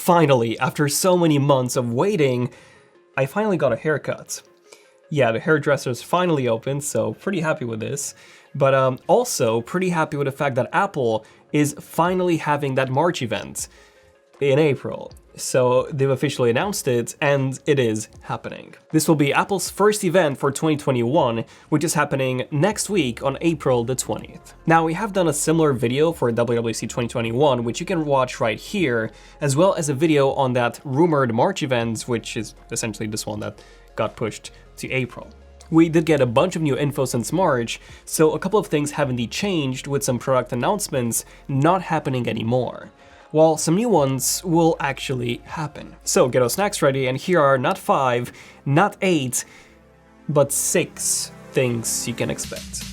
Finally, after so many months of waiting, I finally got a haircut. Yeah, the hairdresser's finally opened, so pretty happy with this. But also pretty happy with the fact that Apple is finally having that March event in April. So they've officially announced it, and it is happening. This will be Apple's first event for 2021, which is happening next week on April the 20th. Now, we have done a similar video for WWDC 2021, which you can watch right here, as well as a video on that rumored March event, which is essentially this one that got pushed to April. We did get a bunch of new info since March, so a couple of things have indeed changed, with some product announcements not happening anymore, while some new ones will actually happen. So get those snacks ready, and here are not 5, not 8, but 6 things you can expect.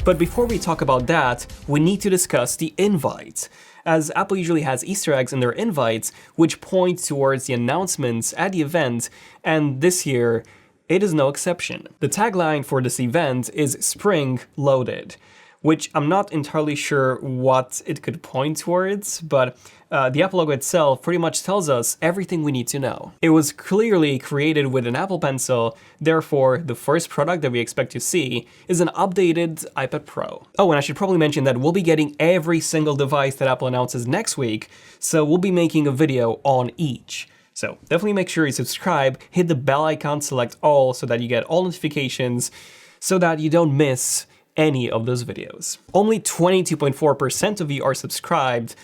But before we talk about that, we need to discuss the invite, as Apple usually has Easter eggs in their invites which point towards the announcements at the event, and this year it is no exception. The tagline for this event is Spring Loaded, which I'm not entirely sure what it could point towards, but the Apple logo itself pretty much tells us everything we need to know. It was clearly created with an Apple Pencil, therefore the first product that we expect to see is an updated iPad Pro. Oh, and I should probably mention that we'll be getting every single device that Apple announces next week, so we'll be making a video on each. So definitely make sure you subscribe, hit the bell icon, select all so that you get all notifications, so that you don't miss any of those videos. Only 22.4% of you are subscribed,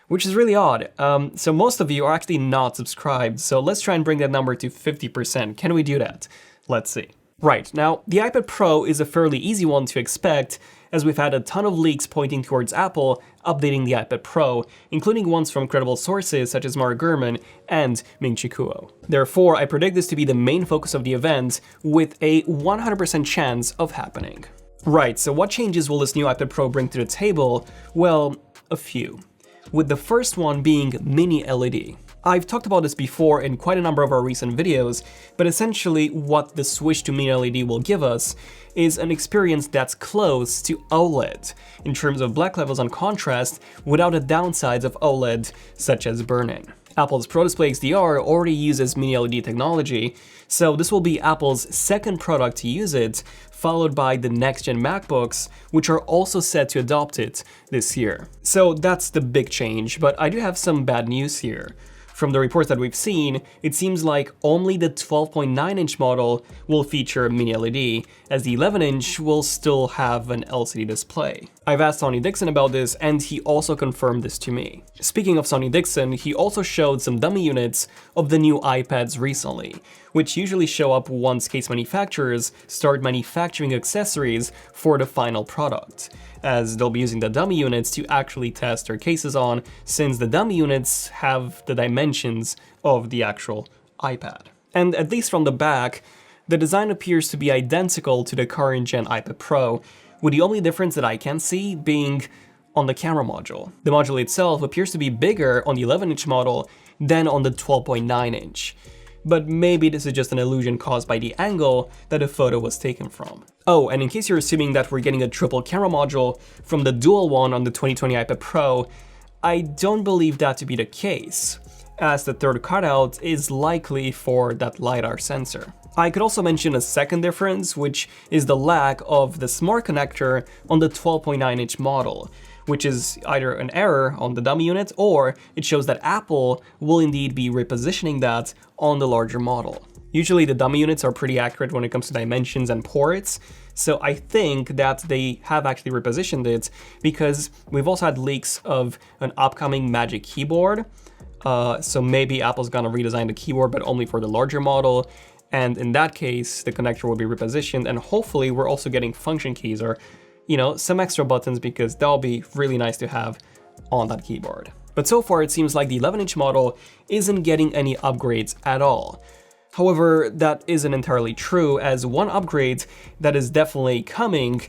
which is really odd. So most of you are actually not subscribed, so let's try and bring that number to 50%. Can we do that? Let's see. Right, now the iPad Pro is a fairly easy one to expect, as we've had a ton of leaks pointing towards Apple updating the iPad Pro, including ones from credible sources such as Mark Gurman and Ming-Chi Kuo. Therefore, I predict this to be the main focus of the event, with a 100% chance of happening. Right, so what changes will this new iPad Pro bring to the table? Well, a few, with the first one being Mini-LED. I've talked about this before in quite a number of our recent videos, but essentially what the switch to Mini-LED will give us is an experience that's close to OLED in terms of black levels and contrast, without the downsides of OLED, such as burn-in. Apple's Pro Display XDR already uses Mini-LED technology, so this will be Apple's second product to use it, followed by the next-gen MacBooks, which are also set to adopt it this year. So that's the big change, but I do have some bad news here. From the reports that we've seen, it seems like only the 12.9-inch model will feature Mini-LED, as the 11-inch will still have an LCD display. I've asked Sonny Dixon about this, and he also confirmed this to me. Speaking of Sonny Dixon, he also showed some dummy units of the new iPads recently, which usually show up once case manufacturers start manufacturing accessories for the final product, as they'll be using the dummy units to actually test their cases on, since the dummy units have the dimensions of the actual iPad. And at least from the back, the design appears to be identical to the current gen iPad Pro, with the only difference that I can see being on the camera module. The module itself appears to be bigger on the 11-inch model than on the 12.9-inch. But maybe this is just an illusion caused by the angle that the photo was taken from. Oh, and in case you're assuming that we're getting a triple camera module from the dual one on the 2020 iPad Pro, I don't believe that to be the case, as the third cutout is likely for that LiDAR sensor. I could also mention a second difference, which is the lack of the Smart connector on the 12.9-inch model, which is either an error on the dummy unit, or it shows that Apple will indeed be repositioning that on the larger model. Usually the dummy units are pretty accurate when it comes to dimensions and ports, so I think that they have actually repositioned it, because we've also had leaks of an upcoming Magic Keyboard, so maybe Apple's gonna redesign the keyboard, but only for the larger model, and in that case, the connector will be repositioned, and hopefully we're also getting function keys, or some extra buttons, because that'll be really nice to have on that keyboard. But so far it seems like the 11-inch model isn't getting any upgrades at all. However, that isn't entirely true, as one upgrade that is definitely coming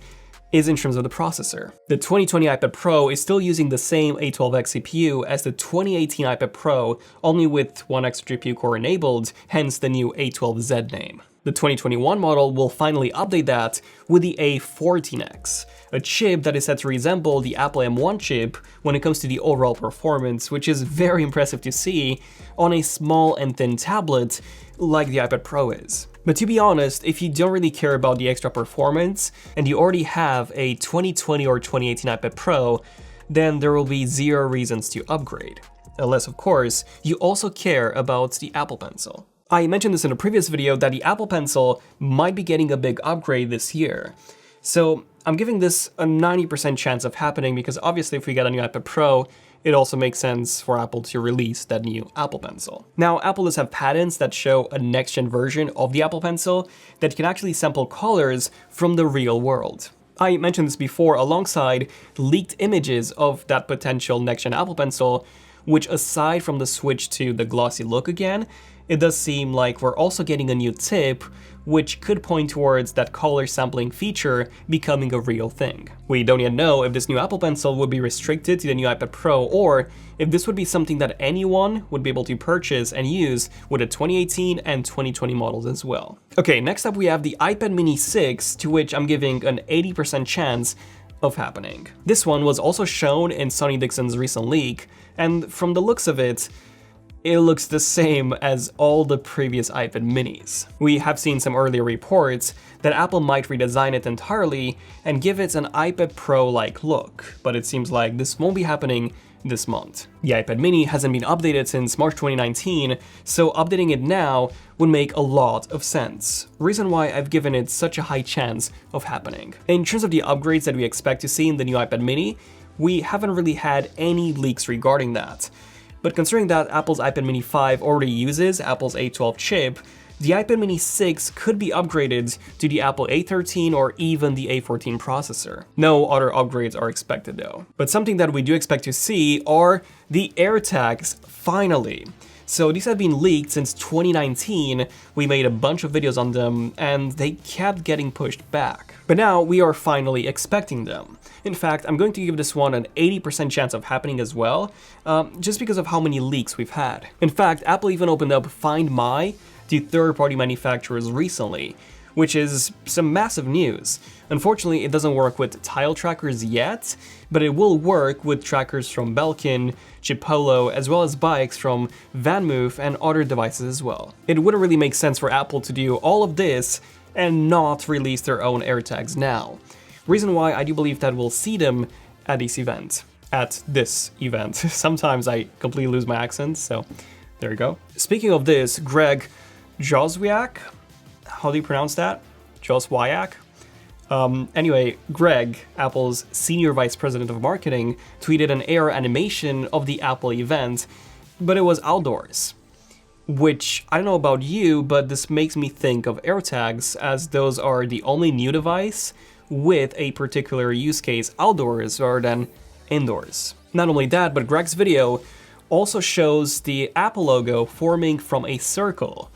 is in terms of the processor. The 2020 iPad Pro is still using the same A12X CPU as the 2018 iPad Pro, only with one extra GPU core enabled, hence the new A12Z name. The 2021 model will finally update that with the A14X, a chip that is set to resemble the Apple M1 chip when it comes to the overall performance, which is very impressive to see on a small and thin tablet like the iPad Pro is. But to be honest, if you don't really care about the extra performance and you already have a 2020 or 2018 iPad Pro, then there will be zero reasons to upgrade. Unless, of course, you also care about the Apple Pencil. I mentioned this in a previous video that the Apple Pencil might be getting a big upgrade this year. So I'm giving this a 90% chance of happening because obviously if we get a new iPad Pro, it also makes sense for Apple to release that new Apple Pencil. Now, Apple does have patents that show a next-gen version of the Apple Pencil that can actually sample colors from the real world. I mentioned this before alongside leaked images of that potential next-gen Apple Pencil, which aside from the switch to the glossy look again, it does seem like we're also getting a new tip, which could point towards that color sampling feature becoming a real thing. We don't yet know if this new Apple Pencil would be restricted to the new iPad Pro or if this would be something that anyone would be able to purchase and use with the 2018 and 2020 models as well. Okay, next up we have the iPad Mini 6, to which I'm giving an 80% chance of happening. This one was also shown in Sonny Dixon's recent leak, and from the looks of it, it looks the same as all the previous iPad minis. We have seen some earlier reports that Apple might redesign it entirely and give it an iPad Pro-like look, but it seems like this won't be happening this month. The iPad mini hasn't been updated since March 2019, so updating it now would make a lot of sense. Reason why I've given it such a high chance of happening. In terms of the upgrades that we expect to see in the new iPad mini, we haven't really had any leaks regarding that. But considering that Apple's iPad mini 5 already uses Apple's A12 chip, the iPad mini 6 could be upgraded to the Apple A13 or even the A14 processor. No other upgrades are expected though. But something that we do expect to see are the AirTags, finally. So these have been leaked since 2019, we made a bunch of videos on them, and they kept getting pushed back. But now we are finally expecting them. In fact, I'm going to give this one an 80% chance of happening as well, just because of how many leaks we've had. In fact, Apple even opened up Find My to third-party manufacturers recently, which is some massive news. Unfortunately, it doesn't work with tile trackers yet, but it will work with trackers from Belkin, Chipolo, as well as bikes from VanMoof and other devices as well. It wouldn't really make sense for Apple to do all of this and not release their own AirTags now. Reason why I do believe that we'll see them at this event. Sometimes I completely lose my accent, so there you go. Speaking of this, Greg Joswiak, how do you pronounce that? Joswiak? Anyway, Greg, Apple's senior vice president of marketing, tweeted an AR animation of the Apple event, but it was outdoors. Which, I don't know about you, but this makes me think of AirTags, as those are the only new device with a particular use case outdoors rather than indoors. Not only that, but Greg's video also shows the Apple logo forming from a circle,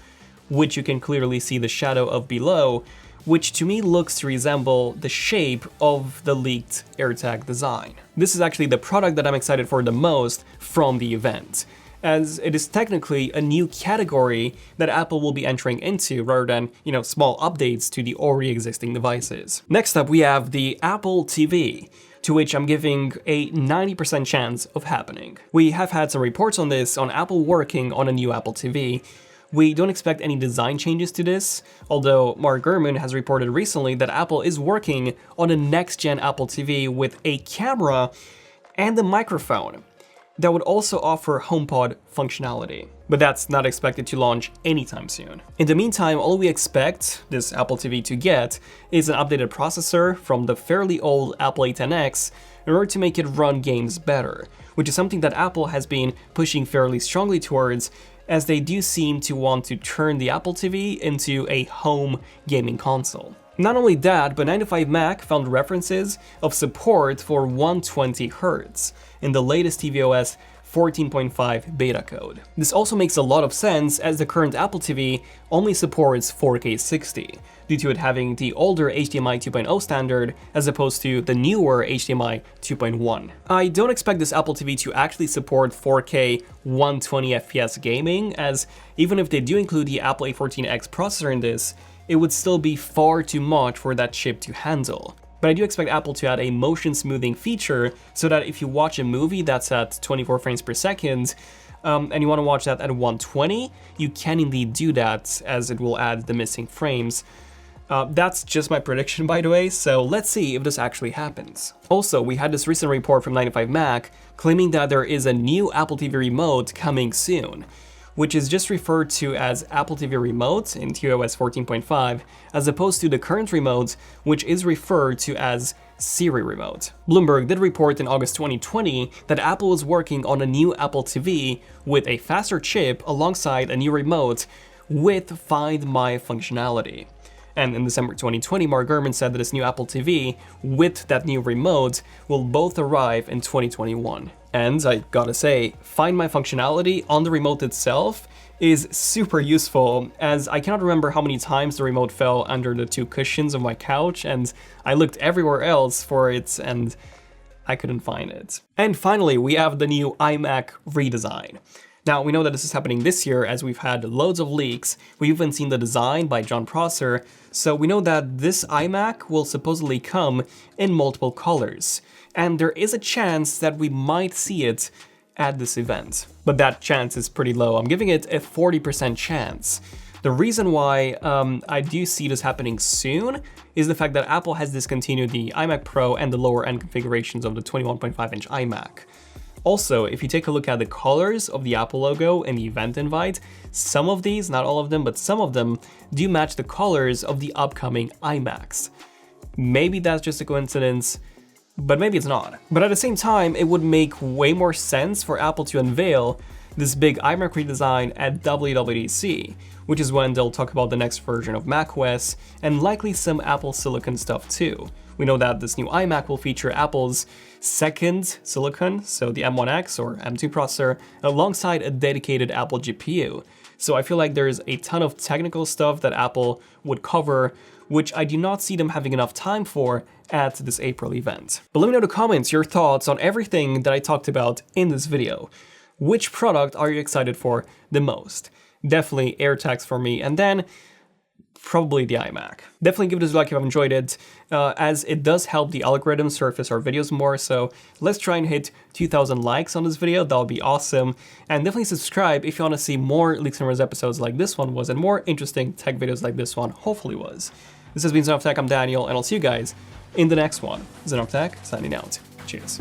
which you can clearly see the shadow of below, which to me looks to resemble the shape of the leaked AirTag design. This is actually the product that I'm excited for the most from the event, as it is technically a new category that Apple will be entering into rather than, small updates to the already existing devices. Next up, we have the Apple TV, to which I'm giving a 90% chance of happening. We have had some reports on this, on Apple working on a new Apple TV. We don't expect any design changes to this, although Mark Gurman has reported recently that Apple is working on a next-gen Apple TV with a camera and a microphone that would also offer HomePod functionality. But that's not expected to launch anytime soon. In the meantime, all we expect this Apple TV to get is an updated processor from the fairly old Apple A10X in order to make it run games better, which is something that Apple has been pushing fairly strongly towards, as they do seem to want to turn the Apple TV into a home gaming console. Not only that, but 9to5Mac found references of support for 120Hz in the latest tvOS 14.5 beta code. This also makes a lot of sense as the current Apple TV only supports 4K 60, due to it having the older HDMI 2.0 standard as opposed to the newer HDMI 2.1. I don't expect this Apple TV to actually support 4K 120 FPS gaming, as even if they do include the Apple A14X processor in this, it would still be far too much for that chip to handle. But I do expect Apple to add a motion smoothing feature so that if you watch a movie that's at 24 frames per second, and you want to watch that at 120, you can indeed do that, as it will add the missing frames. That's just my prediction, by the way, so let's see if this actually happens. Also, we had this recent report from 95Mac claiming that there is a new Apple TV remote coming soon, which is just referred to as Apple TV Remote in tvOS 14.5, as opposed to the current remote, which is referred to as Siri Remote. Bloomberg did report in August 2020 that Apple was working on a new Apple TV with a faster chip alongside a new remote with Find My functionality. And in December 2020, Mark Gurman said that this new Apple TV with that new remote will both arrive in 2021. And I gotta say, Find My functionality on the remote itself is super useful, as I cannot remember how many times the remote fell under the two cushions of my couch, and I looked everywhere else for it and I couldn't find it. And finally, we have the new iMac redesign. Now, we know that this is happening this year as we've had loads of leaks. We've even seen the design by John Prosser, so we know that this iMac will supposedly come in multiple colors. And there is a chance that we might see it at this event. But that chance is pretty low. I'm giving it a 40% chance. The reason why I do see this happening soon is the fact that Apple has discontinued the iMac Pro and the lower end configurations of the 21.5-inch iMac. Also, if you take a look at the colors of the Apple logo in the event invite, some of these, not all of them, but some of them, do match the colors of the upcoming iMacs. Maybe that's just a coincidence, but maybe it's not. But at the same time, it would make way more sense for Apple to unveil this big iMac redesign at WWDC, which is when they'll talk about the next version of macOS and likely some Apple Silicon stuff too. We know that this new iMac will feature Apple's second silicon, so the M1X or M2 processor, alongside a dedicated Apple GPU. So I feel like there's a ton of technical stuff that Apple would cover, which I do not see them having enough time for at this April event. But let me know in the comments your thoughts on everything that I talked about in this video. Which product are you excited for the most? Definitely AirTags for me, and then probably the iMac. Definitely give this a like if you've enjoyed it, as it does help the algorithm surface our videos more, so let's try and hit 2,000 likes on this video, that would be awesome. And definitely subscribe if you want to see more Leaks and Rumors episodes like this one was, and more interesting tech videos like this one hopefully was. This has been Zen of Tech, I'm Daniel, and I'll see you guys in the next one. Zen of Tech, signing out. Cheers.